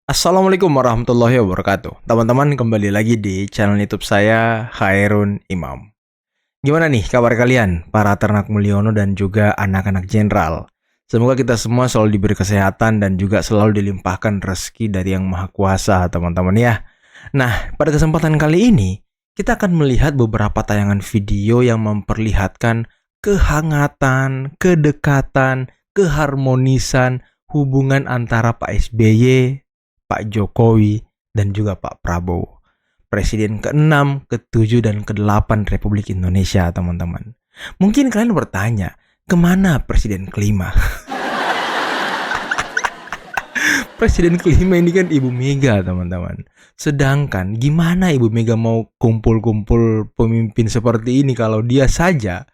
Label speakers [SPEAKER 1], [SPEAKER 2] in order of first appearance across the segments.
[SPEAKER 1] Assalamualaikum warahmatullahi wabarakatuh. Teman-teman, kembali lagi di channel YouTube saya, Khairun Imam. Gimana nih kabar kalian, para ternak Mulyono dan juga anak-anak jenderal? Semoga kita semua selalu diberi kesehatan dan juga selalu dilimpahkan rezeki dari Yang Maha Kuasa, teman-teman ya. Nah, pada kesempatan kali ini, kita akan melihat beberapa tayangan video yang memperlihatkan kehangatan, kedekatan, keharmonisan hubungan antara Pak SBY, Pak Jokowi, dan juga Pak Prabowo. Presiden ke-6, ke-7, dan ke-8 Republik Indonesia, teman-teman. Mungkin kalian bertanya, kemana Presiden ke-5? Presiden ke-5 ini kan Ibu Mega, teman-teman. Sedangkan gimana Ibu Mega mau kumpul-kumpul pemimpin seperti ini kalau dia saja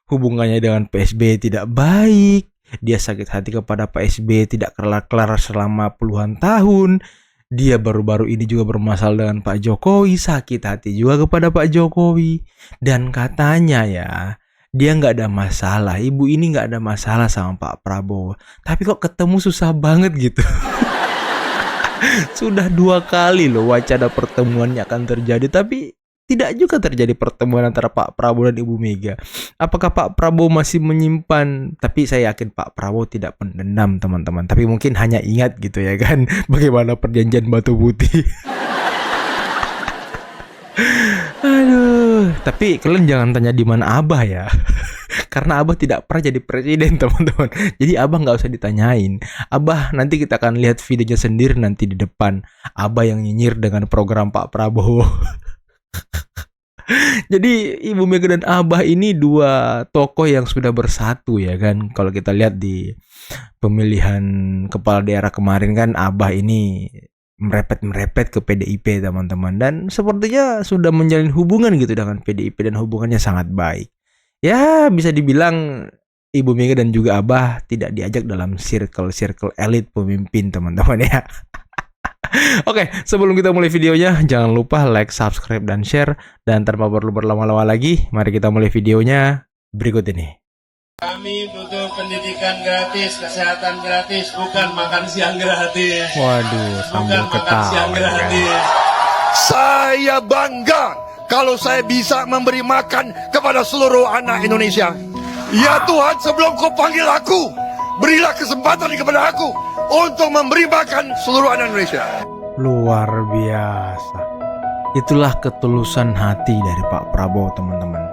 [SPEAKER 1] hubungannya dengan PSB tidak baik, dia sakit hati kepada Pak SBY tidak kelar-kelar selama puluhan tahun. Dia baru-baru ini juga bermasalah dengan Pak Jokowi, sakit hati juga kepada Pak Jokowi. Dan katanya ya, dia nggak ada masalah, ibu ini nggak ada masalah sama Pak Prabowo. Tapi kok ketemu susah banget gitu. Sudah 2 kali loh wacana pertemuannya akan terjadi, tapi tidak juga terjadi pertemuan antara Pak Prabowo dan Ibu Mega. Apakah Pak Prabowo masih menyimpan? Tapi saya yakin Pak Prabowo tidak pendendam, teman-teman. Tapi mungkin hanya ingat gitu ya kan, bagaimana perjanjian Batu Putih. Aduh, tapi kalian jangan tanya di mana Abah ya. Karena Abah tidak pernah jadi presiden, teman-teman. Jadi Abah nggak usah ditanyain. Abah nanti kita akan lihat videonya sendiri nanti di depan. Abah yang nyinyir dengan program Pak Prabowo. Jadi Ibu Mega dan Abah ini 2 tokoh yang sudah bersatu ya kan. Kalau kita lihat di pemilihan kepala daerah kemarin kan, Abah ini merepet ke PDIP, teman-teman. Dan sepertinya sudah menjalin hubungan gitu dengan PDIP dan hubungannya sangat baik. Ya bisa dibilang Ibu Mega dan juga Abah tidak diajak dalam circle elit pemimpin, teman-teman ya. Oke, sebelum kita mulai videonya, jangan lupa like, subscribe, dan share. Dan tanpa perlu berlama-lama lagi, mari kita mulai videonya berikut ini.
[SPEAKER 2] Kami butuh pendidikan gratis, kesehatan gratis, bukan makan siang gratis.
[SPEAKER 1] Waduh, sambil
[SPEAKER 2] Bukan makan siang
[SPEAKER 1] ketawa.
[SPEAKER 2] gratis.
[SPEAKER 3] Saya bangga kalau saya bisa memberi makan kepada seluruh anak Indonesia. Ya Tuhan, sebelum kau panggil aku, berilah kesempatan kepada aku untuk memberi makan seluruh anak Indonesia.
[SPEAKER 1] Luar biasa. Itulah ketulusan hati dari Pak Prabowo, teman-teman.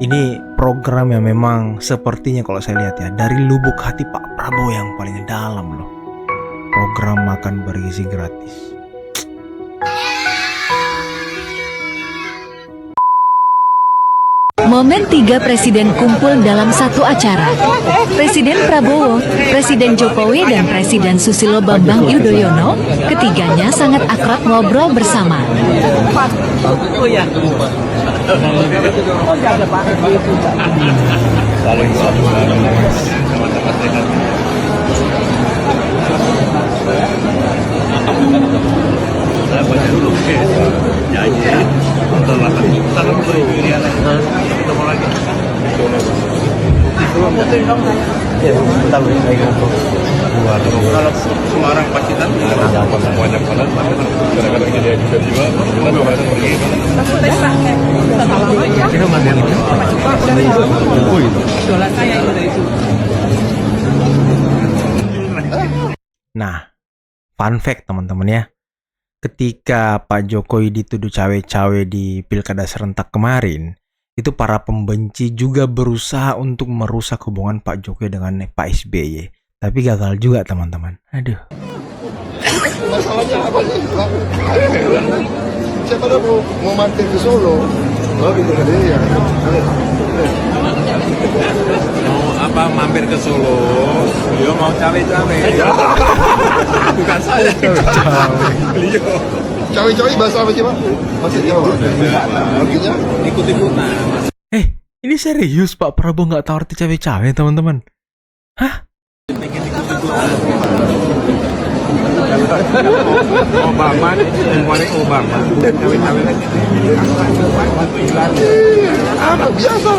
[SPEAKER 1] Ini program yang memang sepertinya kalau saya lihat ya, dari lubuk hati Pak Prabowo yang paling dalam loh. Program makan bergizi gratis.
[SPEAKER 4] Momen 3 presiden kumpul dalam satu acara. Presiden Prabowo, Presiden Jokowi, dan Presiden Susilo Bambang Yudhoyono, ketiganya sangat akrab ngobrol bersama.
[SPEAKER 2] Kalau Semarang Pacitan semuanya panas, kadang-kadang jadi juga
[SPEAKER 1] Nah, fun fact teman-teman ya. Ketika Pak Jokowi dituduh cawe-cawe di Pilkada serentak kemarin, itu para pembenci juga berusaha untuk merusak hubungan Pak Jokowi dengan Pak SBY. Tapi gagal juga, teman-teman. Aduh.
[SPEAKER 3] Masalahnya apa sih, Pak? Siapa tahu mau mampir ke Solo? Oh, gitu kan ya.
[SPEAKER 2] Mau mampir ke Solo, beliau mau cawe-cawe. Bukan saya cawe-cawe. Beliau
[SPEAKER 3] Cawe-cawe bahasa apa sih, Pak? Bahasa Jawa. Artinya
[SPEAKER 2] ikut-ikutan.
[SPEAKER 1] Ini serius Pak Prabowo nggak tahu arti cawe-cawe, teman-teman? Hah?
[SPEAKER 2] Obama, Mubarak Obama. Cawe-cawe lagi.
[SPEAKER 3] apa biasa?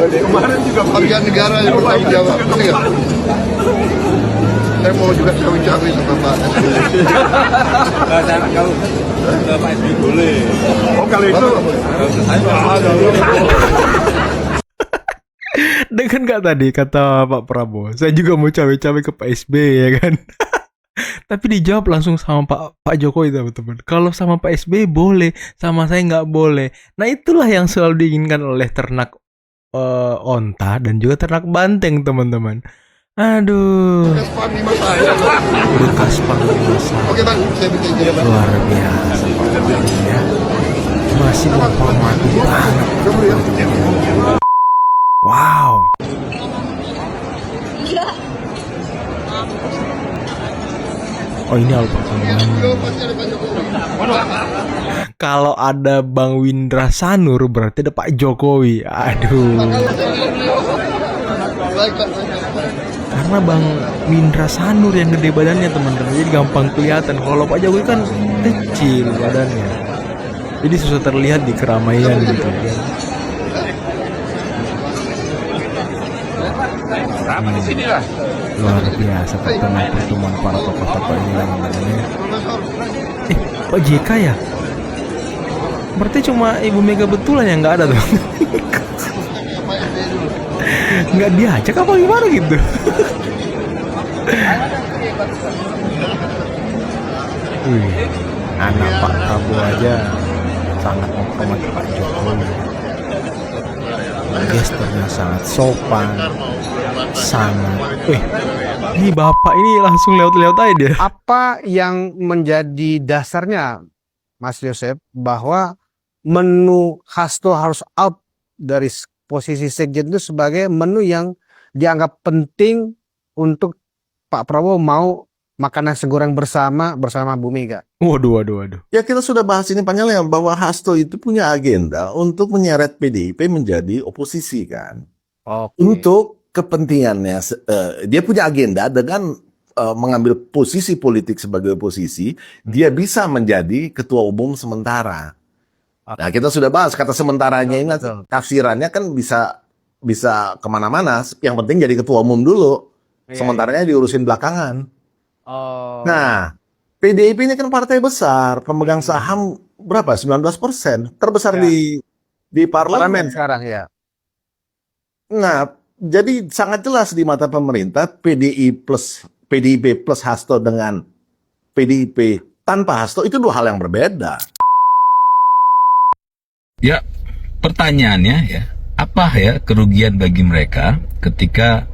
[SPEAKER 3] Kemarin juga warga negara yang bertanggung jawab. Saya mau juga cawe-cawe sama Pak SBY.
[SPEAKER 2] Kalau Pak SBY boleh.
[SPEAKER 3] Oh kalau itu,
[SPEAKER 1] Dengan nggak tadi kata Pak Prabowo, saya juga mau cawe-cawe ke Pak SBY ya kan. Tapi dijawab langsung sama Pak Jokowi teman-teman. Kalau sama Pak SBY boleh, sama saya nggak boleh. Nah itulah yang selalu diinginkan oleh ternak onta dan juga ternak banteng teman-teman. Aduh,
[SPEAKER 3] bekas panglima saya.
[SPEAKER 1] bekas panglima saya.
[SPEAKER 3] Oke Bang, saya bikin dia Bang.
[SPEAKER 1] Luar biasa Pak Prabowo ya. Masih menghormati banget. Wow. Oh ini alur pertemuan.
[SPEAKER 3] Pasti ada Pak Jokowi.
[SPEAKER 1] Kalau ada Bang Windra Sanur berarti ada Pak Jokowi. Aduh.
[SPEAKER 3] Baik Pak.
[SPEAKER 1] Karena Bang Windra Sanur yang gede badannya teman-teman. Jadi gampang kelihatan. Kalau Pak Jokowi kan kecil badannya. Jadi susah terlihat di keramaian gitu ya.
[SPEAKER 3] Sama di sini lah.
[SPEAKER 1] Luar biasa pertemuan para tokoh-tokoh ini namanya. Pak JK ya? Berarti cuma Ibu Mega betulan yang nggak ada tuh. Nggak diajak apa gimana gitu? Wih, anak Pak Prabowo aja sangat menghormati Pak Jokowi. Gesturnya sangat sopan, sangat. Ini bapak ini langsung lewat-lewat aja dia.
[SPEAKER 5] Apa yang menjadi dasarnya, Mas Yosep, bahwa menu Hasto harus out dari posisi sekjen itu sebagai menu yang dianggap penting untuk Pak Prabowo mau makan nasi goreng bersama Bu Mega?
[SPEAKER 1] Waduh.
[SPEAKER 6] Ya kita sudah bahas ini panjangnya bahwa Hasto itu punya agenda untuk menyeret PDIP menjadi oposisi kan.
[SPEAKER 5] Oke.
[SPEAKER 6] Untuk kepentingannya, dia punya agenda dengan mengambil posisi politik sebagai oposisi, dia bisa menjadi ketua umum sementara. Nah kita sudah bahas kata sementaranya ini
[SPEAKER 5] Betul.
[SPEAKER 6] tafsirannya kan bisa kemana-mana. Yang penting jadi ketua umum dulu,
[SPEAKER 5] Iya,
[SPEAKER 6] sementaranya diurusin belakangan.
[SPEAKER 5] Oh.
[SPEAKER 6] Nah, PDIP ini kan partai besar, pemegang saham berapa? 19%, terbesar
[SPEAKER 5] Ya.
[SPEAKER 6] di
[SPEAKER 5] Parlemen
[SPEAKER 6] parlemen.
[SPEAKER 5] sekarang ya.
[SPEAKER 6] Nah, jadi sangat jelas di mata pemerintah PDIP plus Hasto dengan PDIP tanpa Hasto itu dua hal yang berbeda.
[SPEAKER 7] Ya, pertanyaannya ya, apa ya kerugian bagi mereka ketika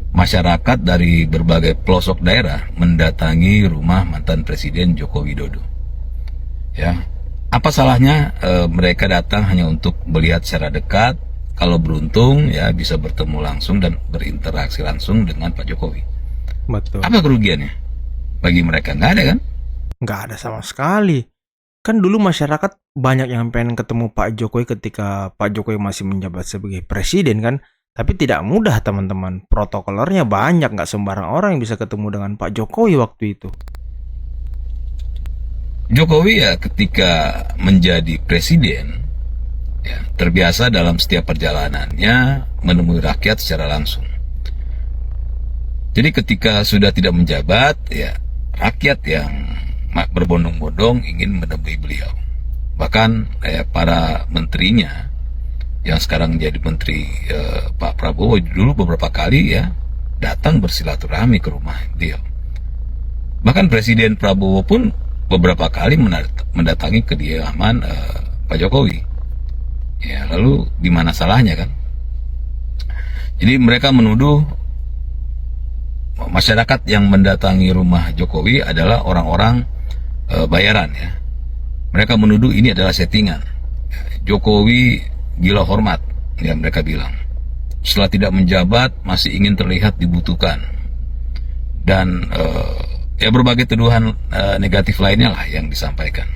[SPEAKER 7] masyarakat dari berbagai pelosok daerah mendatangi rumah mantan Presiden Joko Widodo? Ya, apa salahnya mereka datang hanya untuk melihat secara dekat, kalau beruntung ya bisa bertemu langsung dan berinteraksi langsung dengan Pak Jokowi.
[SPEAKER 1] Betul.
[SPEAKER 7] Apa kerugiannya bagi mereka? Nggak ada kan?
[SPEAKER 1] Nggak ada sama sekali. Kan dulu masyarakat banyak yang pengen ketemu Pak Jokowi ketika Pak Jokowi masih menjabat sebagai presiden kan. Tapi tidak mudah teman-teman. Protokolernya banyak, nggak sembarang orang yang bisa ketemu dengan Pak Jokowi waktu itu.
[SPEAKER 7] Jokowi ya ketika menjadi presiden ya, terbiasa dalam setiap perjalanannya menemui rakyat secara langsung. Jadi ketika sudah tidak menjabat ya rakyat yang berbondong-bondong ingin menemui beliau. Bahkan para menterinya yang sekarang jadi menteri Pak Prabowo dulu beberapa kali ya datang bersilaturahmi ke rumah beliau. Bahkan Presiden Prabowo pun beberapa kali mendatangi kediaman Pak Jokowi. Ya, lalu di mana salahnya kan? Jadi mereka menuduh masyarakat yang mendatangi rumah Jokowi adalah orang-orang bayaran ya. Mereka menuduh ini adalah settingan. Jokowi gila hormat, ya mereka bilang. Setelah tidak menjabat, masih ingin terlihat dibutuhkan. Dan ya berbagai tuduhan negatif lainnya lah yang disampaikan.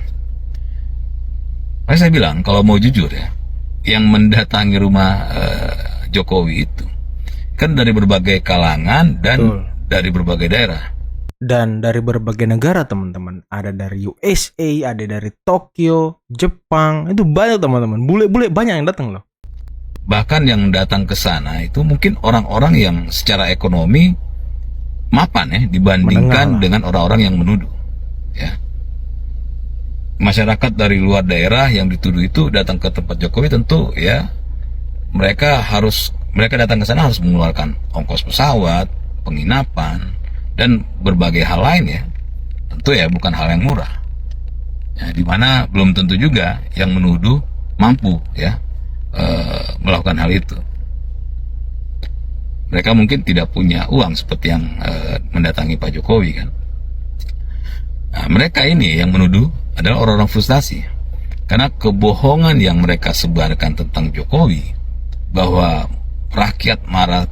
[SPEAKER 7] Makanya saya bilang, kalau mau jujur ya, yang mendatangi rumah Jokowi itu, kan dari berbagai kalangan dan
[SPEAKER 1] Betul.
[SPEAKER 7] dari berbagai daerah.
[SPEAKER 1] Dan dari berbagai negara teman-teman. Ada dari USA, ada dari Tokyo, Jepang. Itu banyak teman-teman. Bule-bule banyak yang datang loh.
[SPEAKER 7] Bahkan yang datang ke sana itu mungkin orang-orang yang secara ekonomi mapan ya dibandingkan
[SPEAKER 1] Mendengar lah.
[SPEAKER 7] dengan orang-orang yang menuduh. Ya. Masyarakat dari luar daerah yang dituduh itu datang ke tempat Jokowi tentu ya mereka datang ke sana harus mengeluarkan ongkos pesawat, penginapan dan berbagai hal lain ya. Tentu ya bukan hal yang murah. Ya, di mana belum tentu juga yang menuduh mampu ya melakukan hal itu. Mereka mungkin tidak punya uang seperti yang mendatangi Pak Jokowi kan. Nah, mereka ini yang menuduh adalah orang-orang frustasi karena kebohongan yang mereka sebarkan tentang Jokowi bahwa rakyat marah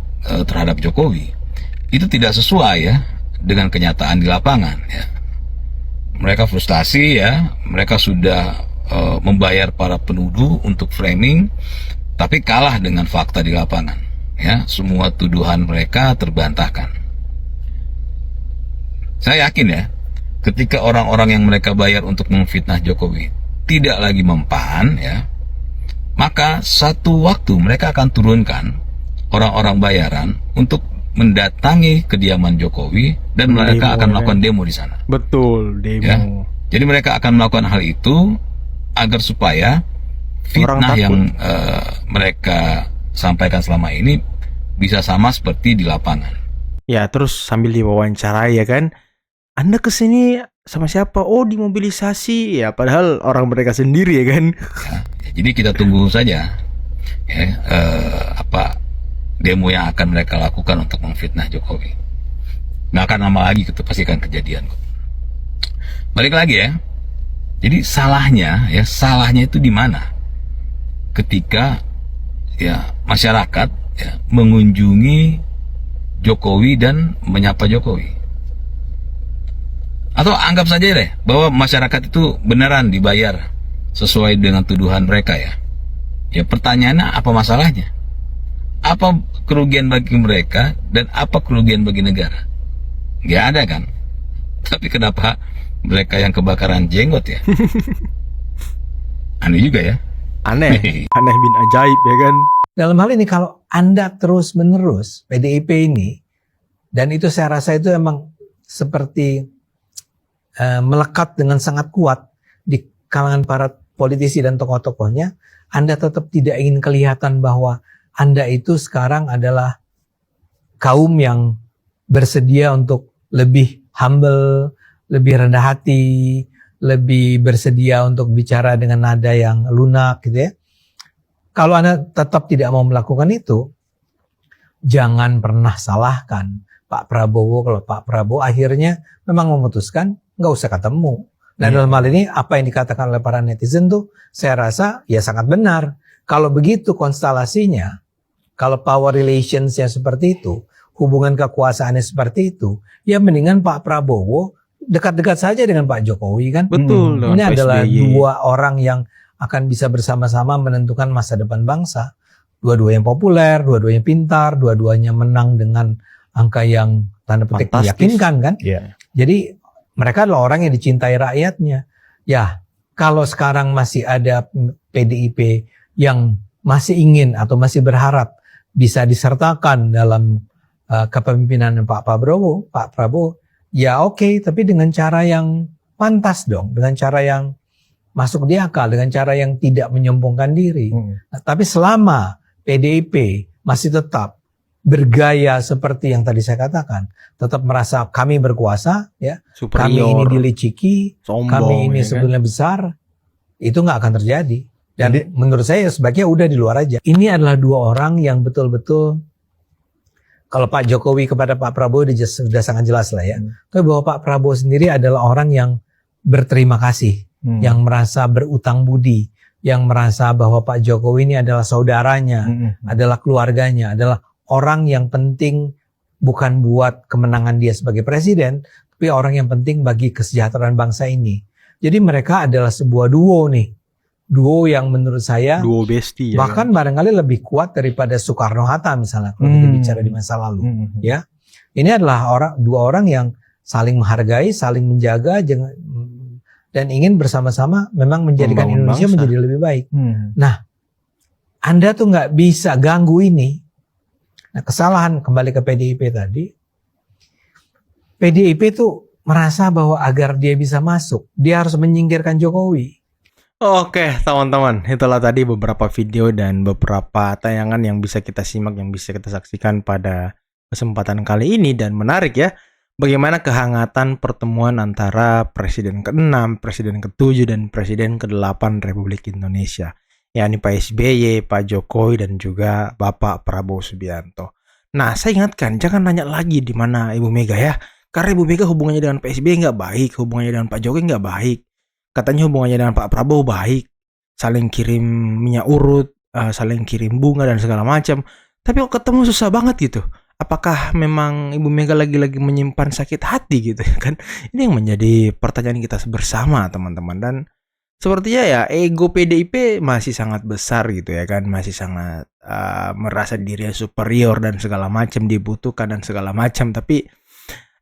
[SPEAKER 7] terhadap Jokowi itu tidak sesuai ya dengan kenyataan di lapangan ya. Mereka frustasi ya, mereka sudah membayar para penuduh untuk framing tapi kalah dengan fakta di lapangan ya, semua tuduhan mereka terbantahkan. Saya yakin ya ketika orang-orang yang mereka bayar untuk memfitnah Jokowi tidak lagi mempan ya, maka satu waktu mereka akan turunkan orang-orang bayaran untuk mendatangi kediaman Jokowi dan mereka akan melakukan demo di sana.
[SPEAKER 1] Betul, demo.
[SPEAKER 7] Ya. Jadi mereka akan melakukan hal itu agar supaya fitnah yang mereka sampaikan selama ini bisa sama seperti di lapangan.
[SPEAKER 1] Ya, terus sambil diwawancarai ya kan, Anda kesini sama siapa? Oh, dimobilisasi. Ya, padahal orang mereka sendiri ya kan.
[SPEAKER 7] Ya, jadi kita tunggu saja ya, apa demo yang akan mereka lakukan untuk memfitnah Jokowi. Nggak akan lama lagi itu pasti akan kejadian. Balik lagi ya. Jadi salahnya itu di mana? Ketika ya masyarakat ya mengunjungi Jokowi dan menyapa Jokowi. Atau anggap saja deh bahwa masyarakat itu beneran dibayar sesuai dengan tuduhan mereka ya. Ya pertanyaannya apa masalahnya? Apa kerugian bagi mereka dan apa kerugian bagi negara? Nggak ada kan? Tapi kenapa mereka yang kebakaran jenggot ya? Aneh juga ya.
[SPEAKER 1] Aneh bin ajaib ya kan.
[SPEAKER 8] Dalam hal ini kalau Anda terus-menerus PDIP ini, dan itu saya rasa itu emang seperti melekat dengan sangat kuat di kalangan para politisi dan tokoh-tokohnya, Anda tetap tidak ingin kelihatan bahwa Anda itu sekarang adalah kaum yang bersedia untuk lebih humble, lebih rendah hati, lebih bersedia untuk bicara dengan nada yang lunak gitu ya. Kalau Anda tetap tidak mau melakukan itu, jangan pernah salahkan Pak Prabowo kalau Pak Prabowo akhirnya memang memutuskan nggak usah ketemu. Dan dalam hal ini apa yang dikatakan oleh para netizen tuh saya rasa ya sangat benar. Kalau begitu konstelasinya, kalau power relationsnya seperti itu, hubungan kekuasaannya seperti itu, ya mendingan Pak Prabowo dekat-dekat saja dengan Pak Jokowi kan.
[SPEAKER 1] Betul.
[SPEAKER 8] Ini adalah dua orang yang akan bisa bersama-sama menentukan masa depan bangsa. Dua-duanya populer, dua-duanya pintar, dua-duanya menang dengan angka yang tanda petik meyakinkan kan.
[SPEAKER 1] Yeah.
[SPEAKER 8] Jadi mereka adalah orang yang dicintai rakyatnya. Ya, kalau sekarang masih ada PDIP yang masih ingin atau masih berharap bisa disertakan dalam kepemimpinan Pak Prabowo, ya oke, tapi dengan cara yang pantas dong, dengan cara yang masuk di akal, dengan cara yang tidak menyombongkan diri. Nah, tapi selama PDIP masih tetap bergaya seperti yang tadi saya katakan, tetap merasa kami berkuasa, ya,
[SPEAKER 1] Superior,
[SPEAKER 8] kami ini diliciki,
[SPEAKER 1] sombong,
[SPEAKER 8] kami ini
[SPEAKER 1] ya kan?
[SPEAKER 8] sebenarnya besar, itu nggak akan terjadi. Dan menurut saya sebaiknya udah di luar aja. Ini adalah dua orang yang betul-betul, kalau Pak Jokowi kepada Pak Prabowo sudah sangat jelas lah ya. Tapi bahwa Pak Prabowo sendiri adalah orang yang berterima kasih, yang merasa berutang budi, yang merasa bahwa Pak Jokowi ini adalah saudaranya, adalah keluarganya, adalah orang yang penting bukan buat kemenangan dia sebagai presiden, tapi orang yang penting bagi kesejahteraan bangsa ini. Jadi mereka adalah sebuah duo nih. Duo yang menurut saya
[SPEAKER 1] duo bestie ya
[SPEAKER 8] bahkan
[SPEAKER 1] kan?
[SPEAKER 8] barangkali lebih kuat daripada Soekarno-Hatta misalnya kalau kita bicara di masa lalu. Ya, ini adalah dua orang yang saling menghargai, saling menjaga, dan ingin bersama-sama memang menjadikan
[SPEAKER 1] Membangun
[SPEAKER 8] Indonesia
[SPEAKER 1] bangsa.
[SPEAKER 8] menjadi lebih baik. Nah, Anda tuh nggak bisa ganggu ini. Nah, kesalahan kembali ke PDIP tadi, PDIP tuh merasa bahwa agar dia bisa masuk, dia harus menyingkirkan Jokowi.
[SPEAKER 1] Oke, teman-teman, itulah tadi beberapa video dan beberapa tayangan yang bisa kita simak, yang bisa kita saksikan pada kesempatan kali ini. Dan menarik ya, bagaimana kehangatan pertemuan antara Presiden ke-6, Presiden ke-7, dan Presiden ke-8 Republik Indonesia, yakni Pak SBY, Pak Jokowi, dan juga Bapak Prabowo Subianto. Nah, saya ingatkan, jangan nanya lagi di mana Ibu Mega ya, karena Ibu Mega hubungannya dengan Pak SBY nggak baik, hubungannya dengan Pak Jokowi nggak baik. Katanya hubungannya dengan Pak Prabowo baik, saling kirim minyak urut, saling kirim bunga dan segala macam. Tapi kok ketemu susah banget gitu. Apakah memang Ibu Mega lagi-lagi menyimpan sakit hati gitu kan? Ini yang menjadi pertanyaan kita bersama, teman-teman. Dan sepertinya ya ego PDIP masih sangat besar gitu ya kan, masih sangat merasa dirinya superior dan segala macam, dibutuhkan dan segala macam. Tapi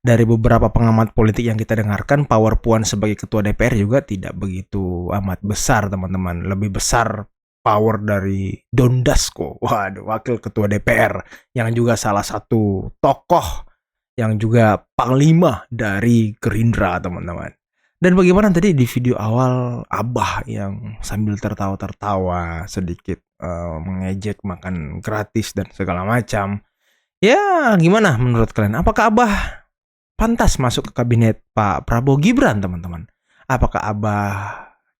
[SPEAKER 1] dari beberapa pengamat politik yang kita dengarkan, power Puan sebagai ketua DPR juga tidak begitu amat besar, teman-teman. Lebih besar power dari Don Dasko, waduh, wakil ketua DPR, yang juga salah satu tokoh yang juga panglima dari Gerindra, teman-teman. Dan bagaimana tadi di video awal Abah yang sambil tertawa-tertawa sedikit mengejek makan gratis dan segala macam. Ya, gimana menurut kalian? Apakah Abah pantas masuk ke kabinet Pak Prabowo Gibran, teman-teman? Apakah Abah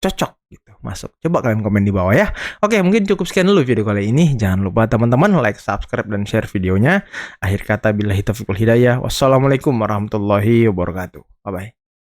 [SPEAKER 1] cocok gitu masuk? Coba kalian komen di bawah ya. Oke, mungkin cukup sekian dulu video kali ini. Jangan lupa teman-teman like, subscribe, dan share videonya. Akhir kata, billahi taufiq wal hidayah. Wassalamualaikum warahmatullahi wabarakatuh. Bye-bye.